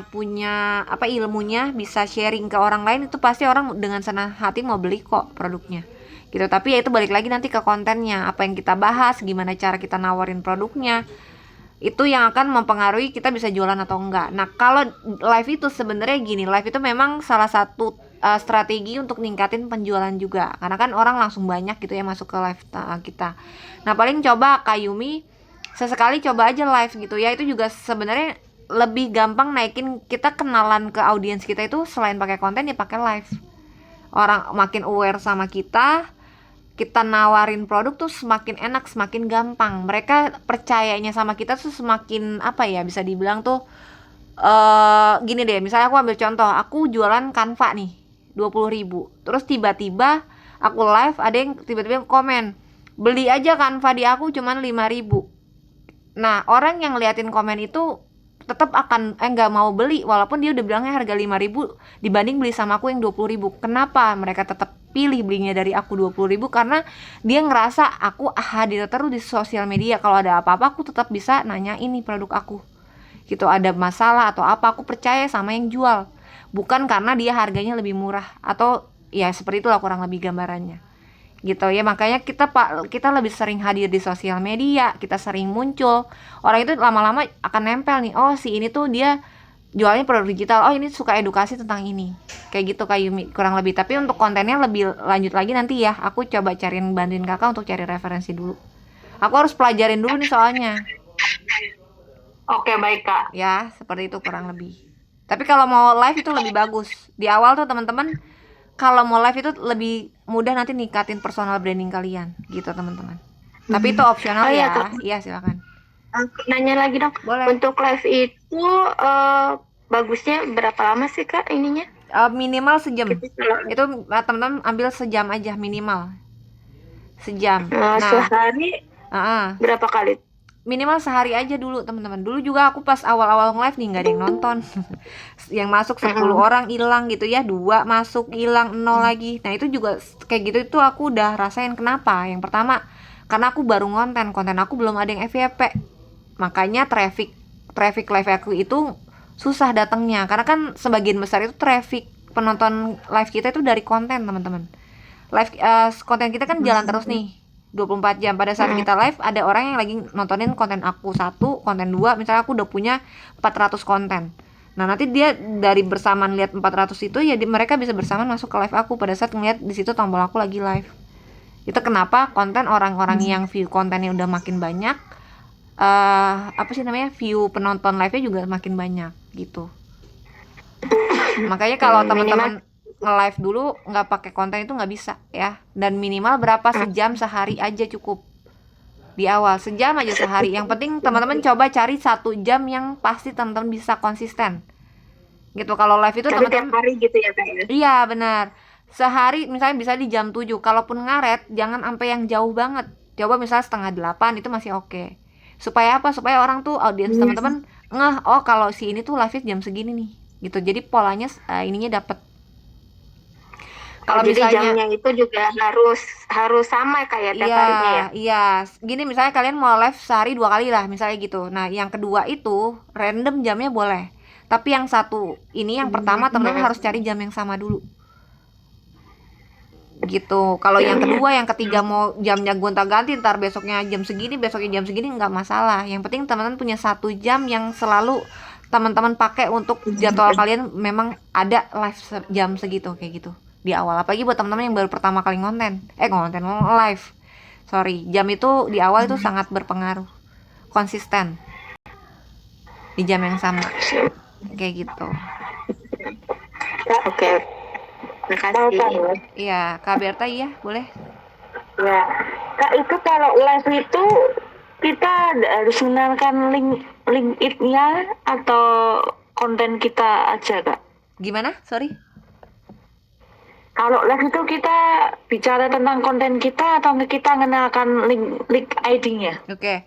punya apa ilmunya, bisa sharing ke orang lain, itu pasti orang dengan senang hati mau beli kok produknya gitu. Tapi ya itu balik lagi nanti ke kontennya, apa yang kita bahas, gimana cara kita nawarin produknya, itu yang akan mempengaruhi kita bisa jualan atau enggak. Nah kalau live itu sebenarnya gini, live itu memang salah satu strategi untuk ningkatin penjualan juga, karena kan orang langsung banyak gitu ya masuk ke live kita. Nah paling coba Kak Yumi sesekali coba aja live gitu ya, itu juga sebenarnya lebih gampang naikin kita kenalan ke audiens kita itu, selain pakai konten ya pakai live. Orang makin aware sama kita nawarin produk tuh semakin enak, semakin gampang. Mereka percayanya sama kita tuh semakin apa ya, bisa dibilang tuh gini deh, misalnya aku ambil contoh, aku jualan Canva nih 20.000, terus tiba-tiba aku live, ada yang tiba-tiba komen, beli aja Canva di aku cuman 5.000. Nah orang yang liatin komen itu tetap akan nggak mau beli walaupun dia udah bilangnya harga 5.000 dibanding beli sama aku yang 20.000. Kenapa mereka tetap pilih belinya dari aku 20.000? Karena dia ngerasa aku hadir terus di sosial media, kalau ada apa-apa aku tetap bisa nanya ini produk aku gitu, ada masalah atau apa aku percaya sama yang jual, bukan karena dia harganya lebih murah, atau ya seperti itulah kurang lebih gambarannya gitu ya. Makanya kita lebih sering hadir di sosial media, kita sering muncul, orang itu lama-lama akan nempel nih, oh si ini tuh dia jualnya produk digital, oh ini suka edukasi tentang ini, kayak gitu Kak Yumi kurang lebih. Tapi untuk kontennya lebih lanjut lagi nanti ya, aku coba cariin, bantuin kakak untuk cari referensi dulu, aku harus pelajarin dulu nih soalnya. Oke, baik Kak. Ya seperti itu kurang lebih. Tapi kalau mau live itu lebih bagus di awal tuh teman-teman, kalau mau live itu lebih mudah nanti ningkatin personal branding kalian gitu teman-teman. Tapi itu opsional Oh iya Kak, ya. Iya silakan. aku nanya lagi dong. Boleh. Untuk live itu bagusnya berapa lama sih Kak ininya? Minimal sejam. Kita kalau Itu teman-teman ambil sejam aja minimal. Sejam. Nah, sehari berapa kali? minimal sehari aja dulu teman-teman. Dulu juga aku pas awal-awal nge-live nih nggak ada yang nonton. Yang masuk 10 Mm-mm. orang hilang gitu ya, dua masuk hilang, nol lagi. Nah itu juga kayak gitu, itu aku udah rasain. Kenapa? Yang pertama karena aku baru konten aku belum ada yang FYP, makanya traffic traffic live aku itu susah datangnya, karena kan sebagian besar itu traffic penonton live kita itu dari konten teman-teman. Live konten kita kan jalan terus nih 24 jam. Pada saat Mm-mm. kita live ada orang yang lagi nontonin konten aku satu, konten dua, misalnya aku udah punya 400 konten. Nah nanti dia dari bersamaan lihat 400 itu ya mereka bisa bersamaan masuk ke live aku pada saat ngeliat di situ tombol aku lagi live. Itu kenapa konten orang-orang yang view kontennya udah makin banyak, apa sih namanya, view penonton live-nya juga makin banyak gitu. Makanya kalau Minimal. teman-teman nge-live dulu nggak pakai konten itu nggak bisa ya. Dan minimal berapa, sejam sehari aja cukup. Di awal sejam aja sehari. Yang penting teman-teman coba cari 1 jam yang pasti teman-teman bisa konsisten. Gitu. Kalau live itu Tapi tiap teman-teman, hari gitu ya Kak ya? iya benar. Sehari misalnya bisa di jam 7. Kalaupun ngaret jangan sampai yang jauh banget. Coba misalnya setengah 8 itu masih oke. Supaya apa? Supaya orang tuh, audiens teman-teman ngeh, oh kalau si ini tuh live jam segini nih. Gitu. Jadi polanya ininya dapet. Oh, Kalau jadi misalnya, jamnya itu juga harus harus sama kayak tiap iya, harinya ya? iya, gini misalnya kalian mau live sehari 2 kali lah misalnya gitu. Nah yang kedua itu random jamnya boleh. Tapi yang satu ini, yang pertama teman-teman harus cari jam yang sama dulu. Gitu. Kalau yang Jamnya. kedua, yang ketiga mau jamnya gonta-ganti, ntar besoknya jam segini, besoknya jam segini, nggak masalah. Yang penting teman-teman punya 1 jam yang selalu teman-teman pakai untuk jadwal kalian, memang ada live jam segitu kayak gitu di awal. Apalagi buat teman-teman yang baru pertama kali konten live. Sorry, jam itu di awal itu sangat berpengaruh. Konsisten di jam yang sama kayak gitu. Oke, makasih. Iya, Kak Berta, iya boleh. Ya, Kak, itu kalau live itu kita harus mengenalkan link it-nya atau konten kita aja, Kak? Gimana? Sorry. Kalau live itu kita bicara tentang konten kita atau kita mengenalkan link ID-nya? Oke.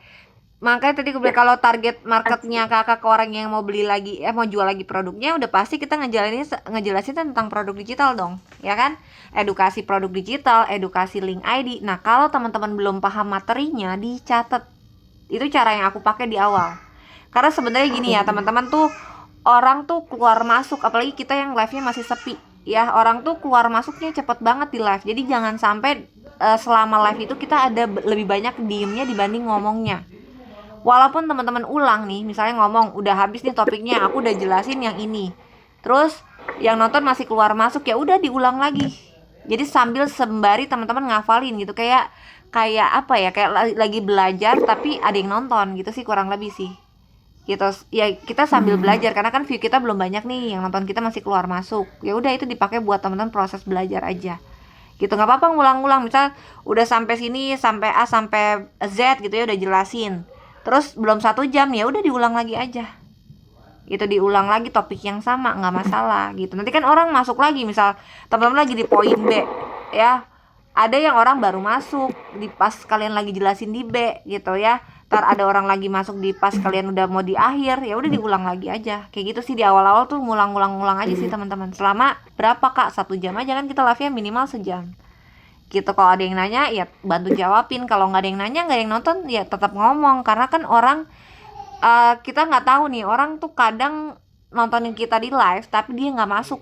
Makanya tadi gue bilang kalau target marketnya kakak ke orang yang mau beli lagi, mau jual lagi produknya, udah pasti kita ngejelasin tentang produk digital dong, ya kan? Edukasi produk digital, edukasi link ID. Nah kalau teman-teman belum paham materinya, dicatat. Itu cara yang aku pakai di awal. Karena sebenarnya gini ya teman-teman tuh, orang tuh keluar masuk, apalagi kita yang live-nya masih sepi ya, orang tuh keluar masuknya cepet banget di live. Jadi jangan sampai selama live itu kita ada lebih banyak diemnya dibanding ngomongnya. Walaupun teman-teman ulang nih, misalnya ngomong udah habis nih topiknya, aku udah jelasin yang ini, terus yang nonton masih keluar masuk, ya udah diulang lagi. Jadi sambil sembari teman-teman ngafalin gitu, kayak kayak apa ya, kayak lagi belajar tapi ada yang nonton gitu sih, kurang lebih sih gitu ya. Kita sambil belajar karena kan view kita belum banyak nih, yang nonton kita masih keluar masuk, ya udah itu dipakai buat teman-teman proses belajar aja gitu. Nggak apa-apa ngulang-ngulang, misal udah sampai sini, sampai A sampai Z gitu ya, udah jelasin, terus belum 1 jam, ya udah diulang lagi aja gitu, diulang lagi topik yang sama, nggak masalah gitu. Nanti kan orang masuk lagi, misal teman-teman lagi di poin B ya, ada yang orang baru masuk di pas kalian lagi jelasin di B gitu ya, ntar ada orang lagi masuk di pas kalian udah mau di akhir, ya udah diulang lagi aja kayak gitu sih. Di awal-awal tuh ngulang-ngulang aja sih teman-teman. Selama berapa kak, 1 jam aja kan, kita live nya minimal sejam gitu. Kalau ada yang nanya ya bantu jawabin, kalau nggak ada yang nanya, nggak ada yang nonton, ya tetap ngomong. Karena kan orang kita nggak tahu nih, orang tuh kadang nontonin kita di live tapi dia nggak masuk.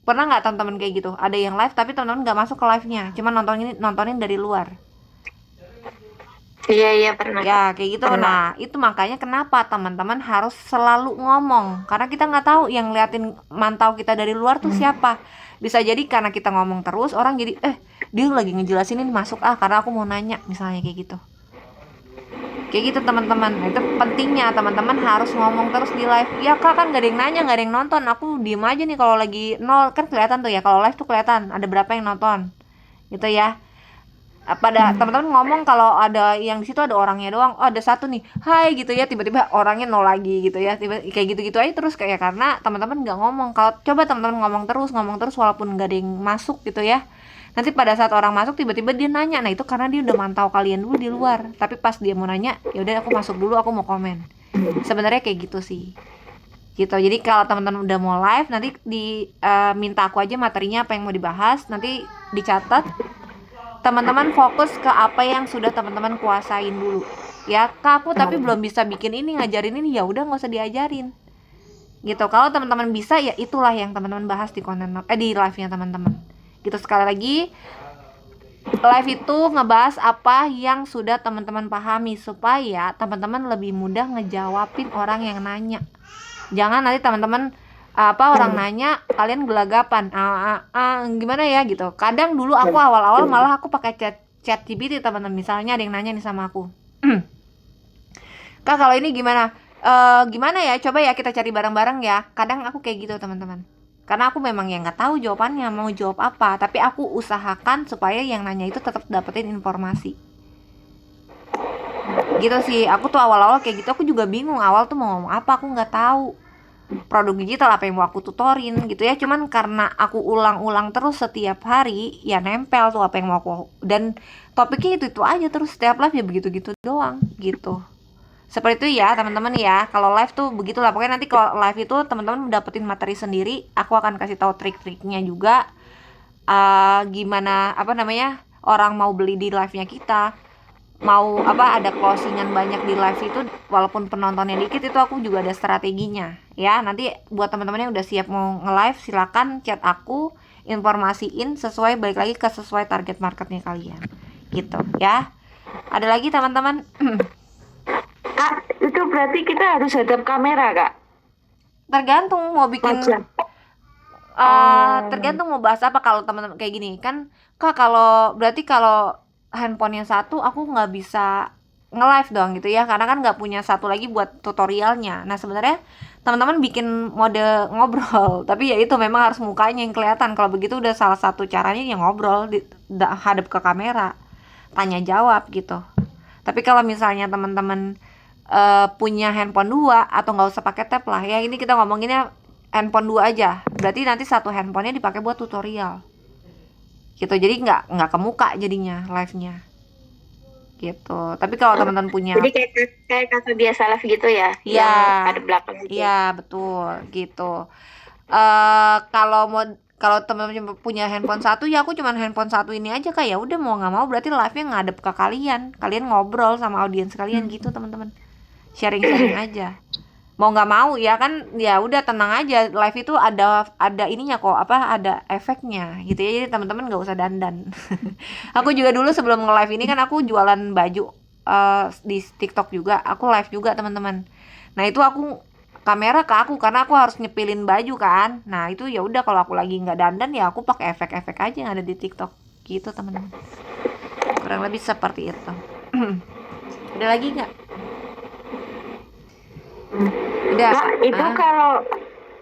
Pernah nggak teman-teman kayak gitu? Ada yang live tapi teman-teman nggak masuk ke live-nya, cuma nontonin dari luar. Iya pernah. Ya kayak gitu. Pernah. Nah itu makanya kenapa teman-teman harus selalu ngomong, karena kita nggak tahu yang liatin mantau kita dari luar tuh siapa. Bisa jadi karena kita ngomong terus, orang jadi dia lagi ngejelasin ini, masuk karena aku mau nanya, misalnya kayak gitu. Kayak gitu teman-teman. Nah, itu pentingnya teman-teman harus ngomong terus di live. Ya kak, kan gak ada yang nanya, gak ada yang nonton, aku diem aja nih. Kalau lagi nol kan kelihatan tuh ya, kalau live tuh kelihatan ada berapa yang nonton gitu ya. Pada teman-teman ngomong kalau ada yang di situ ada orangnya doang, oh ada satu nih, hai gitu ya, tiba-tiba orangnya nol lagi gitu ya, tiba kayak gitu-gitu aja terus, kayak karena teman-teman nggak ngomong. Kalau coba teman-teman ngomong terus walaupun nggak ada yang masuk gitu ya, nanti pada saat orang masuk tiba-tiba dia nanya, nah itu karena dia udah mantau kalian dulu di luar, tapi pas dia mau nanya, ya udah aku masuk dulu, aku mau komen. Sebenarnya kayak gitu sih gitu. Jadi kalau teman-teman udah mau live, nanti minta aku aja materinya apa yang mau dibahas, nanti dicatat. Teman-teman fokus ke apa yang sudah teman-teman kuasain dulu ya. Kak aku tapi belum bisa bikin ini, ngajarin ini, ya udah nggak usah diajarin gitu. Kalau teman-teman bisa, ya itulah yang teman-teman bahas di konten di live-nya teman-teman gitu. Sekali lagi, live itu ngebahas apa yang sudah teman-teman pahami supaya teman-teman lebih mudah ngejawabin orang yang nanya. Jangan nanti teman-teman orang nanya kalian gelagapan, gimana ya gitu. Kadang dulu aku awal-awal malah aku pakai chat GPT teman-teman. Misalnya ada yang nanya nih sama aku, kak kalau ini gimana, gimana ya, coba ya kita cari bareng-bareng ya. Kadang aku kayak gitu teman-teman, karena aku memang yang nggak tahu jawabannya mau jawab apa, tapi aku usahakan supaya yang nanya itu tetap dapetin informasi gitu sih. Aku tuh awal-awal kayak gitu, aku juga bingung awal tuh mau ngomong apa, aku nggak tahu produk digital apa yang mau aku tutorin gitu ya. Cuman karena aku ulang-ulang terus setiap hari, ya nempel tuh apa yang mau aku, dan topiknya itu aja terus setiap live, ya begitu-gitu doang gitu. Seperti itu ya teman-teman ya. Kalau live tuh begitulah pokoknya. Nanti kalau live itu teman-teman dapetin materi sendiri, aku akan kasih tahu trik-triknya juga, gimana orang mau beli di live-nya kita, mau ada closingan banyak di live itu walaupun penontonnya dikit, itu aku juga ada strateginya ya. Nanti buat teman-teman yang udah siap mau nge-live, silakan chat aku, informasiin sesuai, balik lagi ke sesuai target marketnya kalian gitu ya. Ada lagi teman-teman? Kak, itu berarti kita harus hadap kamera kak? Tergantung mau bikin Wajah. tergantung mau bahas apa. Kalau teman-teman kayak gini kan kak, kalau berarti kalau handphonenya satu aku nggak bisa nge-live dong gitu ya, karena kan nggak punya satu lagi buat tutorialnya. Nah sebenarnya teman-teman bikin mode ngobrol tapi ya itu memang harus mukanya yang kelihatan. Kalau begitu udah salah satu caranya yang ngobrol hadap ke kamera, tanya jawab gitu. Tapi kalau misalnya teman-teman punya handphone 2, atau nggak usah pakai tab lah ya, ini kita ngomonginnya handphone 2 aja, berarti nanti satu handphonenya dipakai buat tutorial gitu. Jadi nggak ke muka jadinya live-nya gitu. Tapi kalau teman-teman punya, Jadi kayak kakak biasa live gitu ya? iya, Yang ada belakang gitu. iya betul gitu. Kalau teman-teman punya handphone satu, ya aku cuman handphone satu ini aja kayak udah, mau nggak mau berarti live-nya ngadep ke kalian ngobrol sama audiens kalian gitu teman-teman, sharing-sharing aja. mau nggak mau ya kan, ya udah tenang aja, live itu ada ininya kok, apa, ada efeknya gitu ya. Jadi teman-teman nggak usah dandan. Aku juga dulu sebelum nge-live ini kan aku jualan baju di TikTok juga, aku live juga teman-teman. Nah itu aku kamera ke aku karena aku harus nyepilin baju kan. Nah itu ya udah, kalau aku lagi nggak dandan ya aku pakai efek-efek aja yang ada di TikTok gitu teman-teman. Kurang lebih seperti itu. Udah lagi nggak? Udah Kak, apa? itu kalau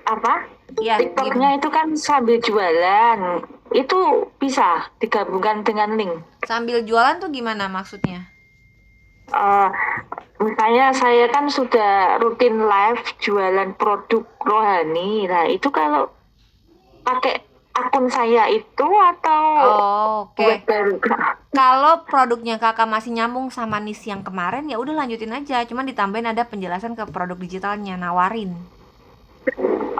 apa? Ya, TikToknya gimana? itu kan sambil jualan. Itu bisa digabungkan dengan link. Sambil jualan tuh gimana maksudnya? Eh, Misalnya saya kan sudah rutin live jualan produk rohani. Nah, itu kalau pakai akun saya itu atau Oh, oke. buat baru, Kak? Kalau produknya kakak masih nyambung sama niche yang kemarin, ya udah lanjutin aja. Cuman ditambahin ada penjelasan ke produk digitalnya, nawarin.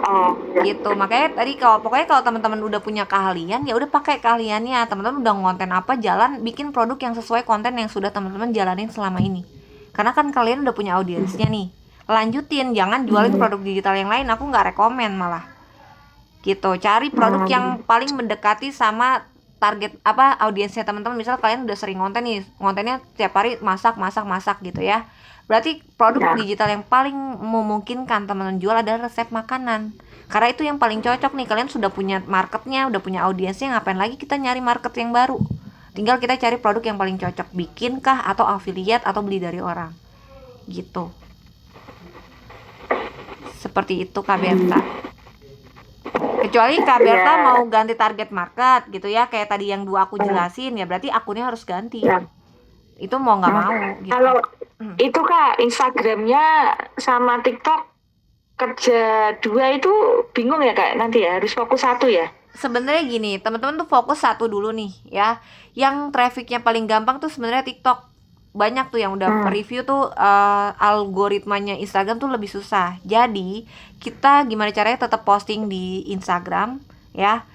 Oh, ya. Gitu. Makanya tadi pokoknya kalau teman-teman udah punya keahlian, ya udah pakai keahliannya. Teman-teman udah ngonten apa, jalan bikin produk yang sesuai konten yang sudah teman-teman jalanin selama ini. Karena kan kalian udah punya audiensnya nih. Lanjutin, jangan jualin produk digital yang lain. Aku nggak rekomen malah. Gitu, cari produk yang paling mendekati sama target apa audiensnya teman-teman. Misal kalian udah sering konten nih, kontennya tiap hari masak masak masak gitu ya, berarti produk Ya. digital yang paling memungkinkan teman-teman jual adalah resep makanan, karena itu yang paling cocok nih. Kalian sudah punya marketnya, udah punya audiensnya, ngapain lagi kita nyari market yang baru? Tinggal kita cari produk yang paling cocok, bikin kah atau affiliate atau beli dari orang gitu. Seperti itu Kak Berta. Kecuali Kak Berta Ya. mau ganti target market gitu ya, kayak tadi yang dua aku jelasin, ya berarti akunnya harus ganti. Ya. Itu mau nggak mau gitu. Kalau itu Kak, Instagramnya sama TikTok kerja dua itu bingung ya Kak, nanti ya harus fokus satu ya. Sebenarnya gini, teman-teman tuh fokus satu dulu nih ya. Yang trafficnya paling gampang tuh sebenarnya TikTok. Banyak tuh yang udah review tuh algoritmanya Instagram tuh lebih susah. Jadi kita gimana caranya tetap posting di Instagram ya.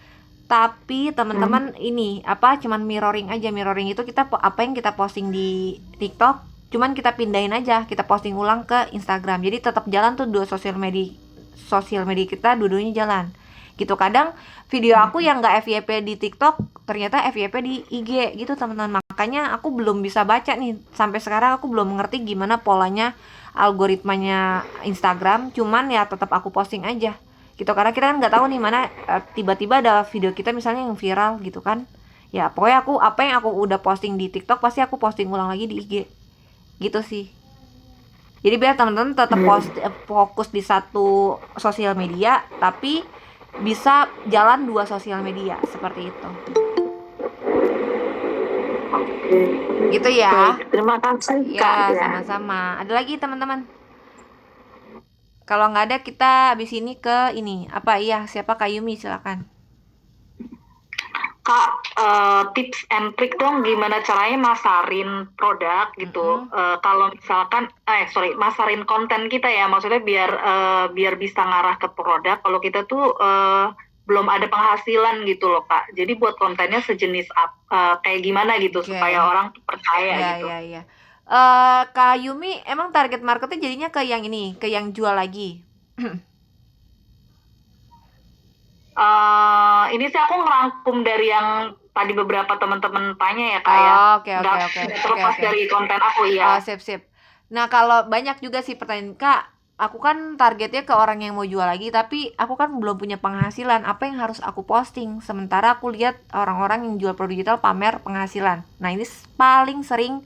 Tapi teman-teman ini apa, cuman mirroring aja. Mirroring itu kita apa yang kita posting di TikTok, cuman kita pindahin aja, kita posting ulang ke Instagram. Jadi tetap jalan tuh dua sosial media kita, dua-duanya jalan gitu. Kadang video aku yang nggak FYP di TikTok ternyata FYP di IG gitu teman-teman. Makanya aku belum bisa baca nih sampai sekarang, aku belum mengerti gimana polanya algoritmanya Instagram. Cuman ya tetap aku posting aja gitu, karena kita kan nggak tahu nih mana tiba-tiba ada video kita misalnya yang viral gitu kan. Ya pokoknya aku apa yang aku udah posting di TikTok pasti aku posting ulang lagi di IG gitu sih. Jadi biar teman-teman tetap fokus di satu sosial media tapi bisa jalan dua sosial media seperti itu. Gitu ya. Baik, terima kasih Kak. Ya, sama-sama. Ada lagi teman-teman? Kalau nggak ada kita habis ini ke ini apa, iya siapa, Kak Yumi silakan. Kak, tips and trick dong gimana caranya masarin produk gitu. Kalau misalkan, masarin konten kita ya, maksudnya biar bisa ngarah ke produk. Kalau kita tuh belum ada penghasilan gitu loh Kak. Jadi buat kontennya sejenis kayak gimana gitu supaya orang tuh percaya gitu. Iya. Kak Yumi emang target marketnya jadinya ke yang ini, ke yang jual lagi. Ini sih aku ngerangkum dari yang tadi beberapa teman-teman tanya ya Kak ya. Oke. Terlepas dari konten aku ya. Sip. Nah kalau banyak juga sih pertanyaan, Kak, aku kan targetnya ke orang yang mau jual lagi, tapi aku kan belum punya penghasilan, apa yang harus aku posting? Sementara aku lihat orang-orang yang jual produk digital pamer penghasilan. Nah ini paling sering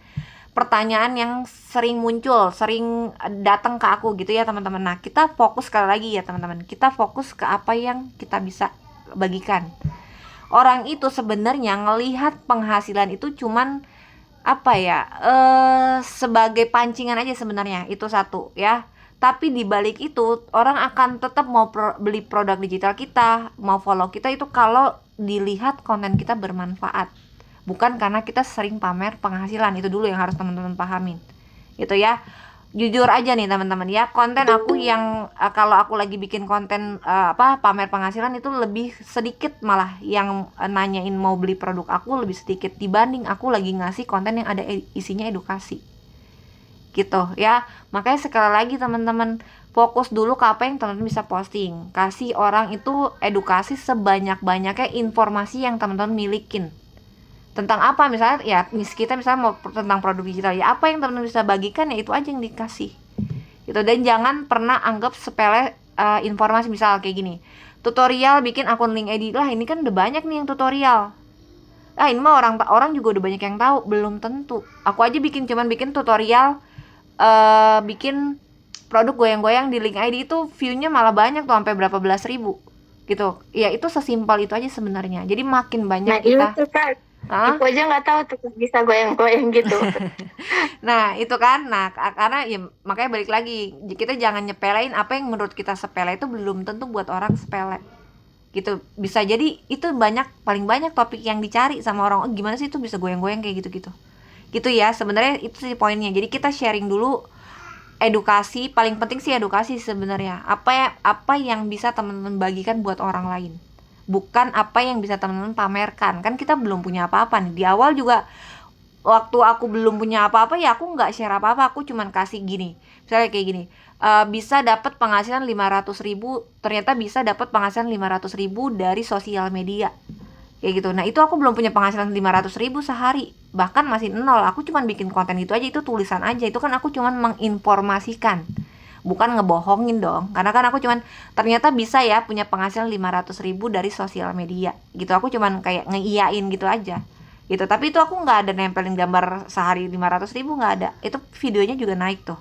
pertanyaan yang sering muncul, sering datang ke aku gitu ya teman-teman. Nah kita fokus sekali lagi ya teman-teman, kita fokus ke apa yang kita bisa bagikan. Orang itu sebenarnya ngelihat penghasilan itu cuman apa ya, sebagai pancingan aja sebenarnya, itu satu ya. Tapi dibalik itu orang akan tetap mau beli produk digital kita, mau follow kita itu kalau dilihat konten kita bermanfaat, bukan karena kita sering pamer penghasilan. Itu dulu yang harus teman-teman pahamin gitu ya. Jujur aja nih teman-teman ya, konten aku yang kalau aku lagi bikin konten pamer penghasilan itu lebih sedikit, malah yang nanyain mau beli produk aku lebih sedikit dibanding aku lagi ngasih konten yang ada isinya edukasi gitu ya. Makanya sekali lagi teman-teman, fokus dulu ke apa yang teman-teman bisa posting, kasih orang itu edukasi sebanyak-banyaknya informasi yang teman-teman milikin tentang apa. Misalnya ya kita misalnya mau tentang produk digital, ya apa yang teman-teman bisa bagikan ya itu aja yang dikasih gitu. Dan jangan pernah anggap sepele informasi. Misal kayak gini, tutorial bikin akun LinkedIn, lah ini kan udah banyak nih yang tutorial. Ini mah orang juga udah banyak yang tahu. Belum tentu. Aku aja cuman bikin tutorial bikin produk goyang-goyang di LinkedIn, itu view-nya malah banyak tuh, sampai berapa belas ribu gitu. Ya itu sesimpel itu aja sebenarnya. Jadi makin banyak Nah kita itu Kak, aku aja nggak tahu tuh bisa goyang-goyang gitu. nah itu kan, karena ya makanya balik lagi, kita jangan nyepelein apa yang menurut kita sepele itu belum tentu buat orang sepele gitu. Bisa jadi itu paling banyak topik yang dicari sama orang, gimana sih itu bisa goyang-goyang kayak gitu ya. Sebenarnya itu sih poinnya. Jadi kita sharing dulu, edukasi, paling penting sih edukasi sebenarnya. Apa yang bisa teman-teman bagikan buat orang lain, bukan apa yang bisa teman-teman pamerkan. Kan kita belum punya apa-apa nih. Di awal juga waktu aku belum punya apa-apa ya aku nggak share apa-apa, aku cuman kasih gini, misalnya kayak gini, bisa dapat penghasilan 500.000, ternyata bisa dapat penghasilan 500.000 dari sosial media kayak gitu. Nah itu aku belum punya penghasilan 500.000 sehari, bahkan masih nol. Aku cuman bikin konten itu aja, itu tulisan aja, itu kan aku cuman menginformasikan, bukan ngebohongin dong. Karena kan aku cuman ternyata bisa ya punya penghasilan 500.000 dari sosial media gitu. Aku cuman kayak ngeiyain gitu aja gitu. Tapi itu aku nggak ada nempelin gambar sehari 500.000, nggak ada. Itu videonya juga naik tuh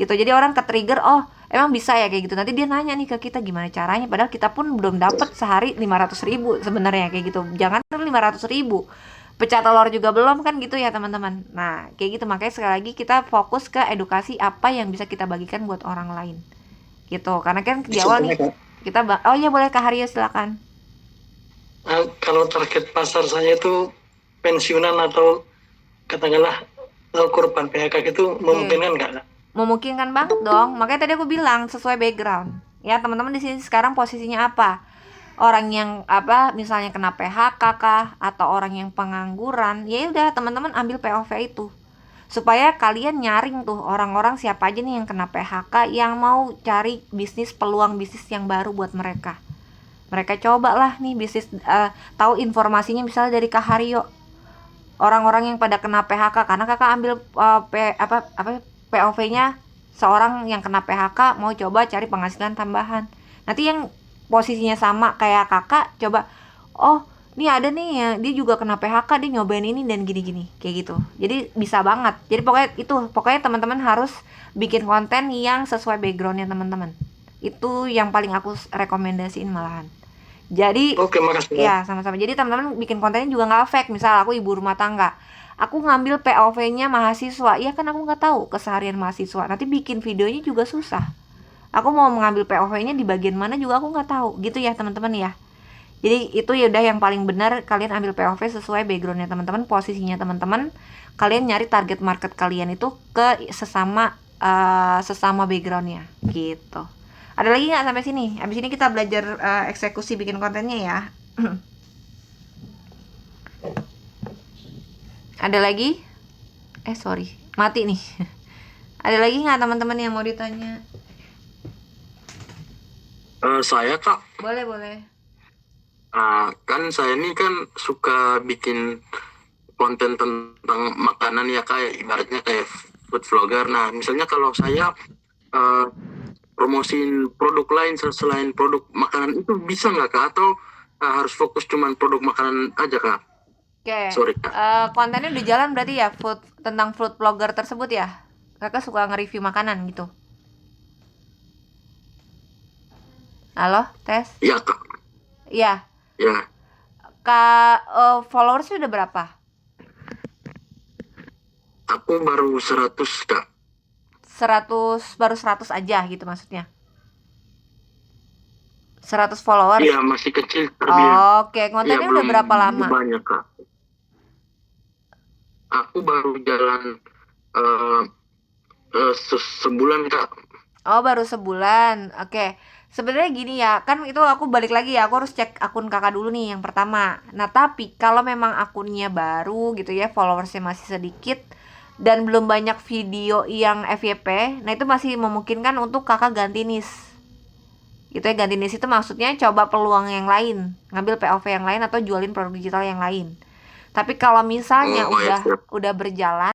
gitu. Jadi orang ke trigger, oh emang bisa ya kayak gitu. Nanti dia nanya nih ke kita gimana caranya, padahal kita pun belum dapat sehari 500.000 sebenarnya kayak gitu. Jangan 500.000, pecah telur juga belum kan gitu ya teman-teman. Nah kayak gitu. Makanya sekali lagi kita fokus ke edukasi apa yang bisa kita bagikan buat orang lain gitu. Karena kan di awal nih kita oh iya boleh Kak Haryo silakan. Kalau target pasar saya itu pensiunan atau katakanlah korban PHK itu memungkinkan nggak? Memungkinkan banget dong. Makanya tadi aku bilang sesuai background. Ya teman-teman di sini sekarang posisinya apa? Orang yang misalnya kena PHK kah, atau orang yang pengangguran? Ya udah teman-teman ambil POV itu. Supaya kalian nyaring tuh orang-orang siapa aja nih yang kena PHK, yang mau cari peluang bisnis yang baru buat mereka. Mereka cobalah nih bisnis, tahu informasinya misalnya dari Kak Haryo. Orang-orang yang pada kena PHK, karena kakak ambil POV-nya seorang yang kena PHK mau coba cari penghasilan tambahan. Nanti yang posisinya sama kayak kakak coba, oh nih ada nih ya, dia juga kena PHK, dia nyobain ini dan gini-gini kayak gitu. Jadi bisa banget. Jadi pokoknya teman-teman harus bikin konten yang sesuai backgroundnya teman-teman. Itu yang paling aku rekomendasiin malahan. Jadi Oke, makasih. ya sama-sama. Jadi teman-teman bikin kontennya juga nggak fake. Misal aku ibu rumah tangga, aku ngambil POV-nya mahasiswa, ya kan aku nggak tahu keseharian mahasiswa. Nanti bikin videonya juga susah. Aku mau mengambil POV-nya di bagian mana juga aku nggak tahu. Gitu ya teman-teman ya. Jadi itu ya udah yang paling benar, kalian ambil POV sesuai backgroundnya teman-teman, posisinya teman-teman. Kalian nyari target market kalian itu ke sesama backgroundnya gitu. Ada lagi nggak sampai sini? Abis ini kita belajar eksekusi bikin kontennya ya. Ada lagi? Sorry, mati nih. Ada lagi nggak teman-teman yang mau ditanya? Saya Kak, Boleh. kan saya ini kan suka bikin konten tentang makanan ya, kayak ibaratnya kayak food vlogger. Nah misalnya kalau saya promosiin produk lain selain produk makanan itu bisa nggak Kak? Atau harus fokus cuman produk makanan aja Kak? Oke. Sorry Kak. Kontennya udah jalan berarti ya, tentang food vlogger tersebut ya? Kakak suka nge-review makanan gitu. Halo, tes? Iya Kak. Iya. Ya. Kak, followers udah berapa? Aku baru 100 Kak. 100 aja gitu maksudnya. 100 followers. Iya masih kecil terbiasa. Oke, kontennya udah berapa lama? Banyak Kak. Aku baru jalan sebulan Kak. Oh, baru sebulan. Oke. Sebenarnya gini ya, kan itu aku balik lagi ya, aku harus cek akun kakak dulu nih yang pertama. Nah, tapi kalau memang akunnya baru gitu ya, followersnya masih sedikit, dan belum banyak video yang FYP, nah itu masih memungkinkan untuk kakak ganti niche. Gitu ya, ganti niche itu maksudnya coba peluang yang lain, ngambil POV yang lain atau jualin produk digital yang lain. Tapi kalau misalnya Oh, ya, siap. udah berjalan